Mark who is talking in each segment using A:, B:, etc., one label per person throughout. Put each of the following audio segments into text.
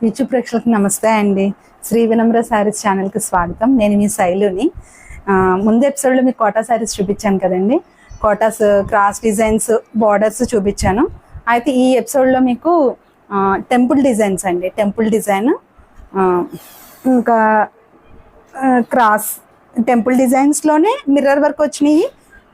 A: YouTube ప్రేక్షకులకు నమస్తే అండి. శ్రీ వినమ్ర శారీస్ ఛానల్కి స్వాగతం. నేను మీ శైలుని. ముందు ఎపిసోడ్లో మీకు కోటా శారీస్ చూపించాను కదండి. కోటాస్ క్రాస్ డిజైన్స్ బార్డర్స్ చూపించాను. అయితే ఈ ఎపిసోడ్లో మీకు టెంపుల్ డిజైన్స్ అండి. టెంపుల్ డిజైన్ ఇంకా క్రాస్ టెంపుల్ డిజైన్స్లోనే మిర్రర్ వర్క్ వచ్చినాయి,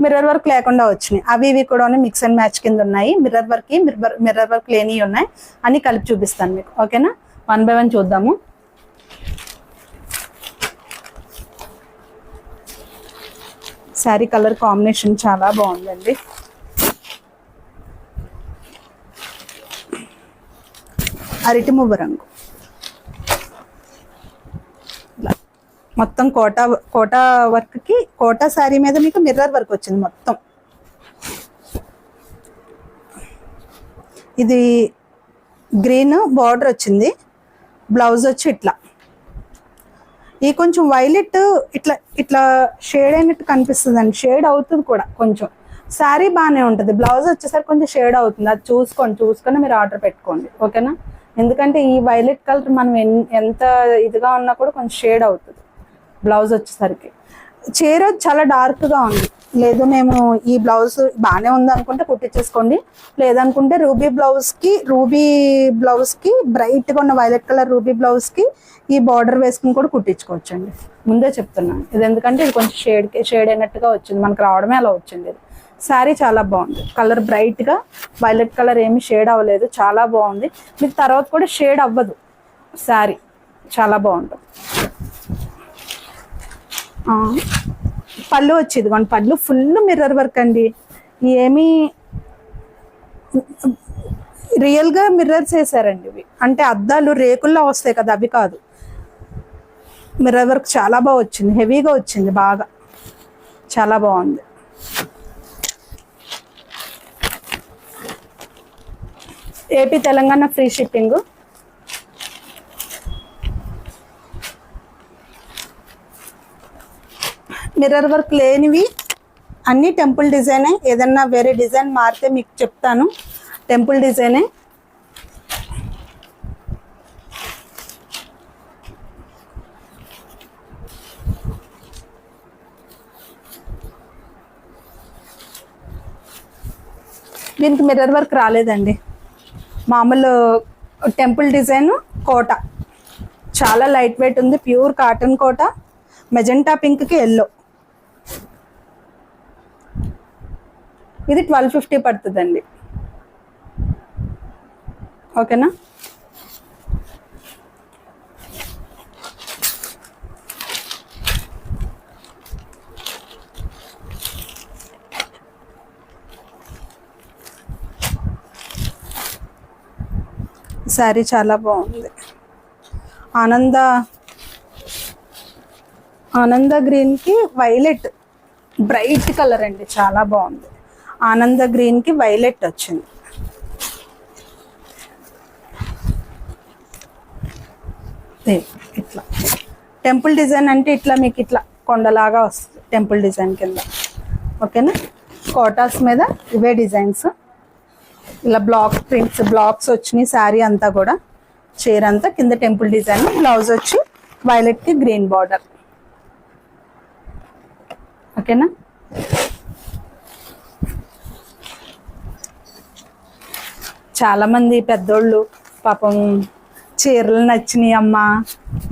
A: మిర్రర్ వర్క్ లేకుండా వచ్చినాయి. అవి ఇవి కూడా మిక్స్ అండ్ మ్యాచ్ కింద ఉన్నాయి. మిర్రర్ వర్క్ లేనివి ఉన్నాయి. అని కలిపి చూపిస్తాను మీకు. ఓకేనా? 1 by 1 చూద్దాము. శారీ కలర్ కాంబినేషన్ చాలా బాగుందండి. అరటి మువ్వ రంగు మొత్తం కోటా వర్క్ కి కోటా శారీ మీద మీకు మిర్రర్ వర్క్ వచ్చింది మొత్తం. ఇది గ్రీన్ బార్డర్ వచ్చింది. బ్లౌజ్ వచ్చి ఇట్లా ఈ కొంచెం వైలెట్ ఇట్లా ఇట్లా షేడ్ అయినట్టు కనిపిస్తుంది అండి. షేడ్ అవుతుంది కూడా కొంచెం. శారీ బాగానే ఉంటుంది, బ్లౌజ్ వచ్చేసరికి కొంచెం షేడ్ అవుతుంది. అది చూసుకొని మీరు ఆర్డర్ పెట్టుకోండి. ఓకేనా? ఎందుకంటే ఈ వైలెట్ కలర్ మనం ఎంత ఇదిగా ఉన్నా కూడా కొంచెం షేడ్ అవుతుంది బ్లౌజ్ వచ్చేసరికి. చీర చాలా డార్క్గా ఉంది. లేదు మేము ఈ బ్లౌజ్ బాగానే ఉంది అనుకుంటే కుట్టించేసుకోండి. లేదనుకుంటే రూబీ బ్లౌజ్కి బ్రైట్గా ఉన్న వైలెట్ కలర్ రూబీ బ్లౌజ్కి ఈ బార్డర్ వేసుకుని కూడా కుట్టించుకోవచ్చండి. ముందే చెప్తున్నాను ఇది, ఎందుకంటే ఇది కొంచెం షేడ్ అయినట్టుగా వచ్చింది. మనకు రావడమే అలా వచ్చింది. ఇది శారీ చాలా బాగుంది. కలర్ బ్రైట్గా వైలెట్ కలర్ ఏమి షేడ్ అవ్వలేదు, చాలా బాగుంది. మీకు తర్వాత కూడా షేడ్ అవ్వదు. శారీ చాలా బాగుంటుంది. పళ్ళు వచ్చేది కొన్ని పళ్ళు ఫుల్ మిర్రర్ వర్క్ అండి. ఏమీ రియల్గా మిర్రర్స్ వేసారండి. ఇవి అంటే అద్దాలు రేకుల్లో వస్తాయి కదా, అవి కాదు. మిర్రర్ వర్క్ చాలా బాగా వచ్చింది, హెవీగా వచ్చింది, బాగా చాలా బాగుంది. AP Telangana free shipping. Mirror work లేనివి అన్ని టెంపుల్ డిజైనే. ఏదన్నా వేరే డిజైన్ మారితే మీకు చెప్తాను. టెంపుల్ డిజైనే. దీనికి మిర్రర్ వర్క్ రాలేదండి. మామూలు టెంపుల్ డిజైన్ కోట. చాలా లైట్ వెయిట్ ఉంది. Pure cotton Kota. మెజెంటా పింక్కి ఎల్లో. ఇది 1250 పడుతుందండి. ఓకేనా? శారీ చాలా బాగుంది. ఆనంద గ్రీన్కి వైలెట్ బ్రైట్ కలర్ అండి, చాలా బాగుంది. ఆనంద గ్రీన్కి వైలెట్ వచ్చింది. ఇట్లా టెంపుల్ డిజైన్ అంటే ఇట్లా మీకు ఇట్లా కొండలాగా వస్తుంది టెంపుల్ డిజైన్ కింద. ఓకేనా? కోటాస్ మీద ఇవే డిజైన్స్. ఇలా బ్లాక్స్ వచ్చినాయి శారీ అంతా కూడా. చీర అంతా కింద టెంపుల్ డిజైన్. బ్లౌజ్ వచ్చి వైలెట్కి గ్రీన్ బార్డర్. ఓకేనా? చాలామంది పెద్దోళ్ళు పాపం చీరలు నచ్చినాయి అమ్మా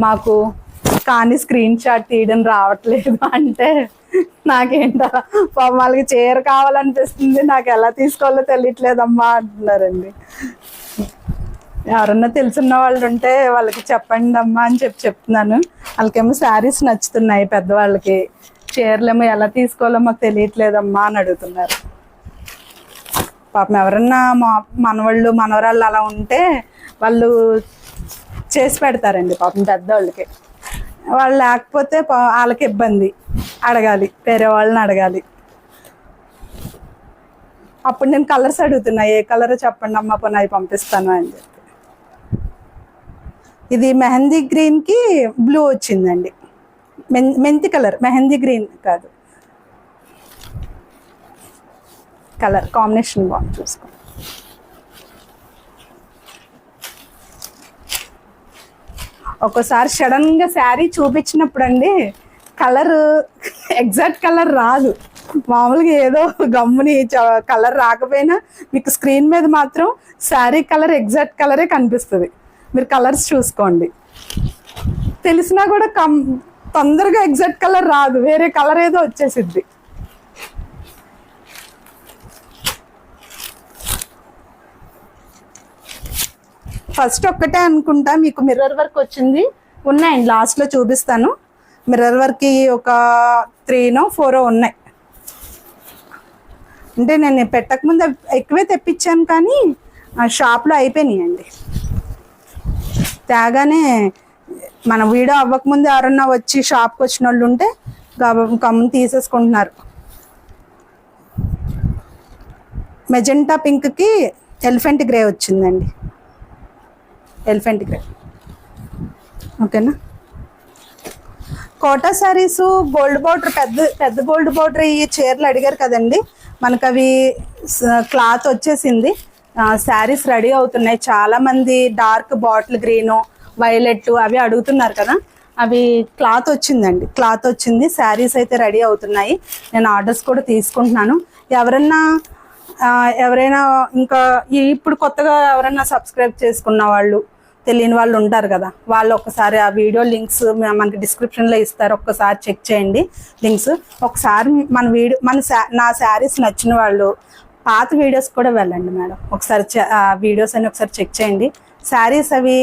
A: మాకు, కానీ స్క్రీన్ షాట్ తీయడం రావట్లేదు అంటే నాకేంటో పాపం వాళ్ళకి చీర కావాలనిపిస్తుంది, నాకు ఎలా తీసుకోవాలో తెలియట్లేదమ్మా అంటున్నారండి. ఎవరన్నా తెలుసున్న వాళ్ళు ఉంటే వాళ్ళకి చెప్పండి అమ్మా అని చెప్తున్నాను. వాళ్ళకేమో శారీస్ నచ్చుతున్నాయి, పెద్దవాళ్ళకి చీరలేమో ఎలా తీసుకోవాలో మాకు తెలియట్లేదమ్మా అని అడుగుతున్నారు. పాపం ఎవరన్నా మనవాళ్ళు మనవరాళ్ళు అలా ఉంటే వాళ్ళు చేసి పెడతారండి పాపం పెద్దవాళ్ళకి. వాళ్ళు లేకపోతే వాళ్ళకి ఇబ్బంది, అడగాలి, వేరే వాళ్ళని అడగాలి. అప్పుడు నేను కలర్స్ అడుగుతున్నా, ఏ కలర్ చెప్పండి అమ్మా పోనీ అవి పంపిస్తాను అని చెప్పి. ఇది మెహందీ గ్రీన్కి బ్లూ వచ్చిందండి. మెంతి కలర్, మెహందీ గ్రీన్ కాదు. కలర్ కాంబినేషన్ బాగుంది, చూసుకోండి. ఒక్కోసారి సడన్గా శారీ చూపించినప్పుడు అండి కలర్ ఎగ్జాక్ట్ కలర్ రాదు. మామూలుగా ఏదో గమ్ముని కలర్ రాకపోయినా మీకు స్క్రీన్ మీద మాత్రం శారీ కలర్ ఎగ్జాక్ట్ కలరే కనిపిస్తుంది. మీరు కలర్స్ చూసుకోండి. తెలిసినా కూడా తొందరగా ఎగ్జాక్ట్ కలర్ రాదు, వేరే కలర్ ఏదో వచ్చేసిద్ది. ఫస్ట్ ఒక్కటే అనుకుంటా మీకు మిర్రర్ వర్క్ వచ్చింది. ఉన్నాయండి, లాస్ట్లో చూపిస్తాను. మిర్రర్ వర్క్కి ఒక 3 or 4 ఉన్నాయి. అంటే నేను పెట్టకముందు ఎక్కువే తెప్పించాను, కానీ షాప్లో అయిపోయినాయండి. తేగానే మన వీడియో అవ్వకముందు ఎవరన్నా వచ్చి షాప్కి వచ్చిన వాళ్ళు ఉంటే కమ్ముని తీసేసుకుంటున్నారు. మెజెంటా పింక్కి ఎలిఫెంట్ గ్రే వచ్చిందండి. ఎలిఫెంట్ గ్రే ఓకేనా. కోటా శారీస్ గోల్డ్ బార్డర్, పెద్ద గోల్డ్ బార్డర్ ఈ చీరలు అడిగారు కదండి. మనకు అవి క్లాత్ వచ్చేసింది. శారీస్ రెడీ అవుతున్నాయి. చాలామంది డార్క్ బాటిల్ గ్రీను, వైలెట్ అవి అడుగుతున్నారు కదా. అవి క్లాత్ వచ్చిందండి, క్లాత్ వచ్చింది. శారీస్ అయితే రెడీ అవుతున్నాయి. నేను ఆర్డర్స్ కూడా తీసుకుంటున్నాను. ఎవరైనా ఇంకా ఇప్పుడు కొత్తగా ఎవరైనా సబ్స్క్రైబ్ చేసుకున్న వాళ్ళు, తెలియని వాళ్ళు ఉంటారు కదా, వాళ్ళు ఒక్కసారి ఆ వీడియో లింక్స్ మనకి డిస్క్రిప్షన్లో ఇస్తారు. ఒక్కసారి చెక్ చేయండి లింక్స్. ఒకసారి నా శారీస్ నచ్చిన వాళ్ళు పాత వీడియోస్ కూడా వెళ్ళండి మేడం. ఒకసారి వీడియోస్ అని ఒకసారి చెక్ చేయండి. శారీస్ అవి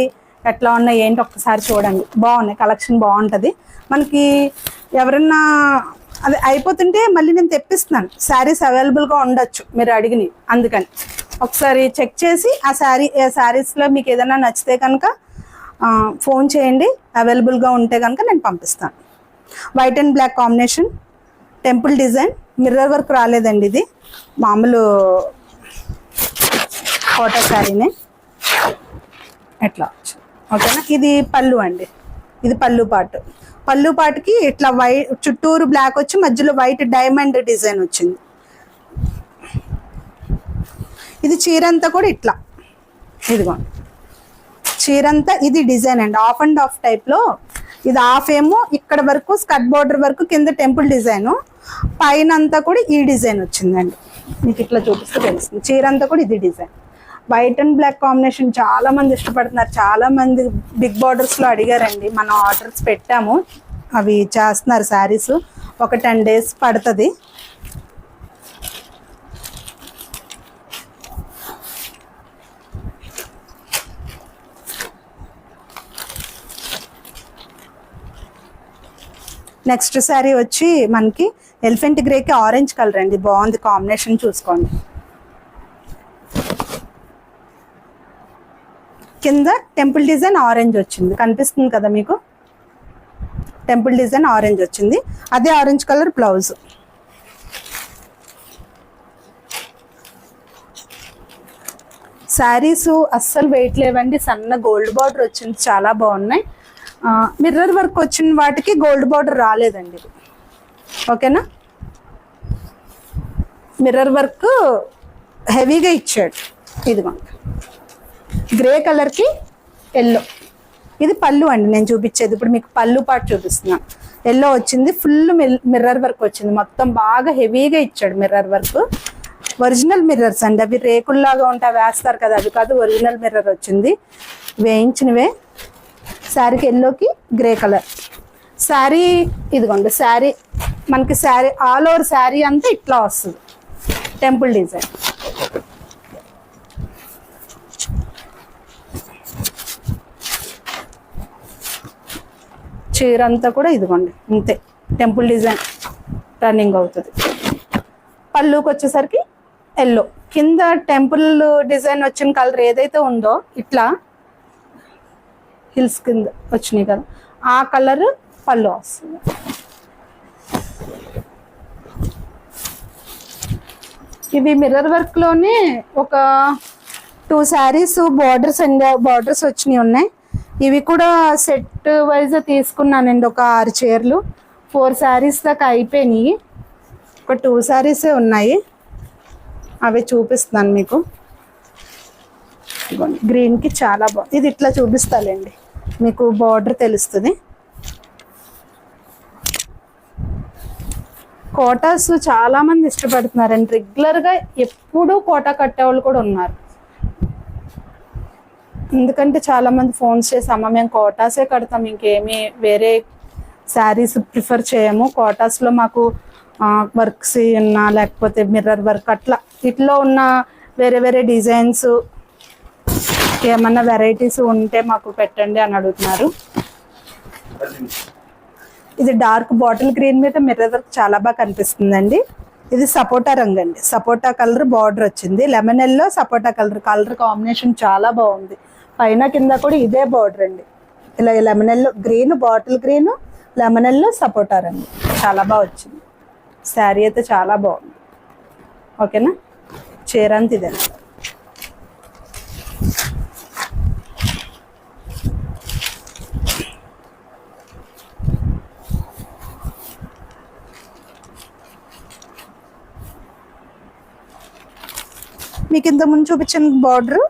A: ఎట్లా ఉన్నాయి ఏంటి ఒక్కసారి చూడండి. బాగున్నాయి, కలెక్షన్ బాగుంటుంది. మనకి ఎవరన్నా అది అయిపోతుంటే మళ్ళీ నేను తెప్పిస్తున్నాను. శారీస్ అవైలబుల్గా ఉండొచ్చు మీరు అడిగినవి, అందుకని ఒకసారి చెక్ చేసి ఆ శారీస్లో మీకు ఏదైనా నచ్చితే కనుక ఫోన్ చేయండి. అవైలబుల్గా ఉంటే కనుక నేను పంపిస్తాను. White and black combination, temple design, mirror work రాలేదండి. ఇది మామూలు కోటా శారీనే ఎట్లా ఓకేనా. ఇది పళ్ళు అండి, ఇది పళ్ళు పాటు. పళ్ళు పాటుకి ఇట్లా వైట్ చుట్టూరు బ్లాక్ వచ్చి మధ్యలో వైట్ డైమండ్ డిజైన్ వచ్చింది. ఇది చీరంతా కూడా ఇట్లా, ఇదిగోండి చీరంతా ఇది డిజైన్ అండి. ఆఫ్ అండ్ ఆఫ్ టైప్లో ఇది హాఫ్ ఏమో ఇక్కడ వరకు స్కర్ట్ బార్డర్ వరకు, కింద టెంపుల్ డిజైను, పైన అంతా కూడా ఈ డిజైన్ వచ్చిందండి. మీకు ఇట్లా చూపిస్తే తెలుస్తుంది. చీరంతా కూడా ఇది design. White and black combination చాలా మంది ఇష్టపడుతున్నారు. చాలా మంది బిగ్ బార్డర్స్లో అడిగారండి. మనం ఆర్డర్స్ పెట్టాము, అవి చేస్తున్నారు. శారీస్ ఒక 10 days పడుతుంది. నెక్స్ట్ శారీ వచ్చి మనకి ఎలిఫెంట్ గ్రేకి ఆరెంజ్ కలర్ అండి. బాగుంది కాంబినేషన్, చూసుకోండి. కింద టెంపుల్ డిజైన్ ఆరెంజ్ వచ్చింది, కనిపిస్తుంది కదా మీకు. టెంపుల్ డిజైన్ ఆరెంజ్ వచ్చింది. అదే ఆరెంజ్ కలర్ బ్లౌజ్. శారీస్ అస్సలు వెయిట్ లేవండి. సన్న గోల్డ్ బార్డర్ వచ్చింది, చాలా బాగున్నాయి. మిర్రర్ వర్క్ వచ్చిన వాటికి గోల్డ్ బార్డర్ రాలేదండి. ఓకేనా. మిర్రర్ వర్క్ హెవీగా ఇచ్చాడు. ఇదిగోండి గ్రే కలర్కి ఎల్లో. ఇది పళ్ళు అండి నేను చూపించేది. ఇప్పుడు మీకు పళ్ళు పాటు చూపిస్తున్నాను. ఎల్లో వచ్చింది, ఫుల్ మిర్రర్ వర్క్ వచ్చింది. మొత్తం బాగా హెవీగా ఇచ్చాడు మిర్రర్ వర్క్. ఒరిజినల్ మిర్రర్స్ అండి, అవి రేకుల్లాగా ఉంటాయి వేస్తారు కదా, అవి కాదు. ఒరిజినల్ మిర్రర్ వచ్చింది, వేయించినవే. శారీకి ఎల్లోకి గ్రే కలర్. శారీ ఇదిగోండి. శారీ మనకి శారీ ఆల్ ఓవర్ శారీ అంతా ఇట్లా వస్తుంది, టెంపుల్ డిజైన్. చీర అంతా కూడా ఇదిగోండి అంతే, టెంపుల్ డిజైన్ రన్నింగ్ అవుతుంది. పళ్ళుకి వచ్చేసరికి ఎల్లో. కింద టెంపుల్ డిజైన్ వచ్చిన కలర్ ఏదైతే ఉందో ఇట్లా హిల్స్ కింద వచ్చినాయి కదా, ఆ కలర్ పళ్ళు వస్తుంది. ఇవి మిర్రర్ వర్క్లోనే ఒక 2 శారీస్ బార్డర్స్ వచ్చినాయి ఉన్నాయి. ఇవి కూడా సెట్ వైజ్ తీసుకున్నానండి. ఒక 6 చీరలు, 4 శారీస్ దాకా అయిపోయినాయి. ఒక 2 శారీసే ఉన్నాయి, అవి చూపిస్తున్నాను మీకు. గ్రీన్కి చాలా బాగుంది. ఇది ఇట్లా చూపిస్తాలేండి. మీకు బార్డర్ తెలుస్తుంది. కోటాస్ చాలా మంది ఇష్టపడుతున్నారండి. రెగ్యులర్గా ఎప్పుడూ కోటా కట్టేవాళ్ళు కూడా ఉన్నారు. ఎందుకంటే చాలా మంది ఫోన్స్ చేసి అమ్మ మేము కోటాసే కడతాం, ఇంకేమీ వేరే శారీస్ ప్రిఫర్ చేయము, కోటాస్లో మాకు వర్క్స్ ఉన్నా లేకపోతే మిర్రర్ వర్క్ అట్లా ఇట్లో ఉన్న వేరే వేరే డిజైన్స్ ఏమన్నా వెరైటీస్ ఉంటే మాకు పెట్టండి అని అడుగుతున్నారు. ఇది డార్క్ బాటిల్ గ్రీన్ మీద మిర్రర్ వర్క్ చాలా బాగా కనిపిస్తుందండి. ఇది సపోటా రంగు అండి, సపోటా కలర్ బార్డర్ వచ్చింది. లెమన్ ఎల్లో సపోటా కలర్ కాంబినేషన్ చాలా బాగుంది. పైన కింద కూడా ఇదే బార్డర్ అండి. ఇలా lemon yellow green, bottle green, lemon yellow, సపోటా రంగు చాలా బాగా వచ్చింది. శారీ అయితే చాలా బాగుంది. ఓకేనా, చీర అంత ఇదే. మీకు ఇంత ముందు చూపించిన బార్డర్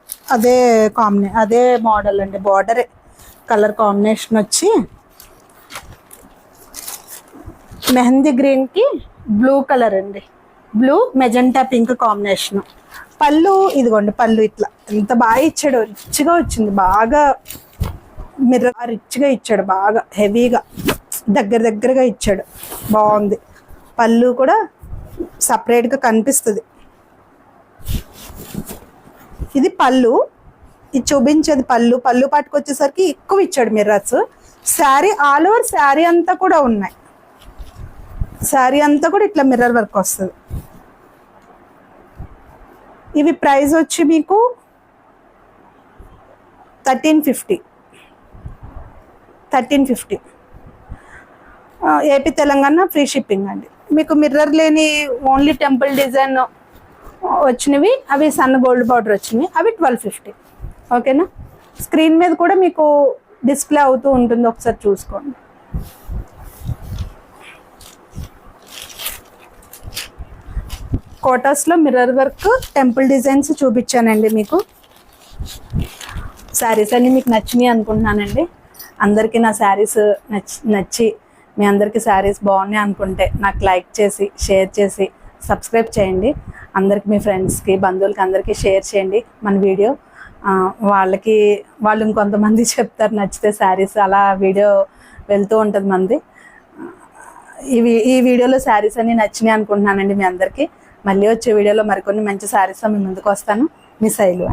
A: అదే మోడల్ అండి. బార్డరే కలర్ కాంబినేషన్ వచ్చి మెహందీ గ్రీన్కి బ్లూ కలర్ అండి, బ్లూ మెజెంటా పింక్ కాంబినేషన్. పళ్ళు ఇదిగోండి, పళ్ళు ఇట్లా ఎంత బాగా ఇచ్చాడు, రిచ్గా వచ్చింది. బాగా మిర్రర్ రిచ్గా ఇచ్చాడు, బాగా హెవీగా దగ్గరగా ఇచ్చాడు, బాగుంది. పళ్ళు కూడా సపరేట్గా కనిపిస్తుంది. ఇది పళ్ళు, ఇది చూపించేది పళ్ళు పాటుకు వచ్చేసరికి ఎక్కువ ఇచ్చాడు mirrors. Sari all over sari అంతా కూడా ఉన్నాయి. శారీ అంతా కూడా ఇట్లా మిర్రర్ వర్క్ వస్తుంది. ఇవి ప్రైస్ వచ్చి మీకు 1350 ఏపీ తెలంగాణ ఫ్రీ షిప్పింగ్ అండి. మీకు మిర్రర్ లేని ఓన్లీ టెంపుల్ డిజైన్ వచ్చినవి అవి సన్న గోల్డ్ బార్డర్ వచ్చినవి అవి 1250. ఓకేనా, స్క్రీన్ మీద కూడా మీకు డిస్ప్లే అవుతూ ఉంటుంది, ఒకసారి చూసుకోండి. కోటాస్లో మిర్రర్ వర్క్ టెంపుల్ డిజైన్స్ చూపించానండి మీకు. శారీస్ అన్నీ మీకు నచ్చినాయి అనుకుంటున్నానండి. అందరికీ నా శారీస్ నచ్చి మీ అందరికీ శారీస్ బాగున్నాయి అనుకుంటే నాకు లైక్ చేసి షేర్ చేసి సబ్స్క్రైబ్ చేయండి. అందరికీ మీ ఫ్రెండ్స్కి బంధువులకి అందరికీ షేర్ చేయండి మన వీడియో. వాళ్ళు ఇంకొంతమంది చెప్తారు నచ్చితే శారీస్, అలా వీడియో వెళ్తూ ఉంటుంది మంది. ఈ వీడియోలో శారీస్ అన్నీ నచ్చినాయి అనుకుంటున్నానండి మీ అందరికీ. మళ్ళీ వచ్చే వీడియోలో మరికొన్ని మంచి శారీస్తో మీ ముందుకు వస్తాను. మీ శైలు.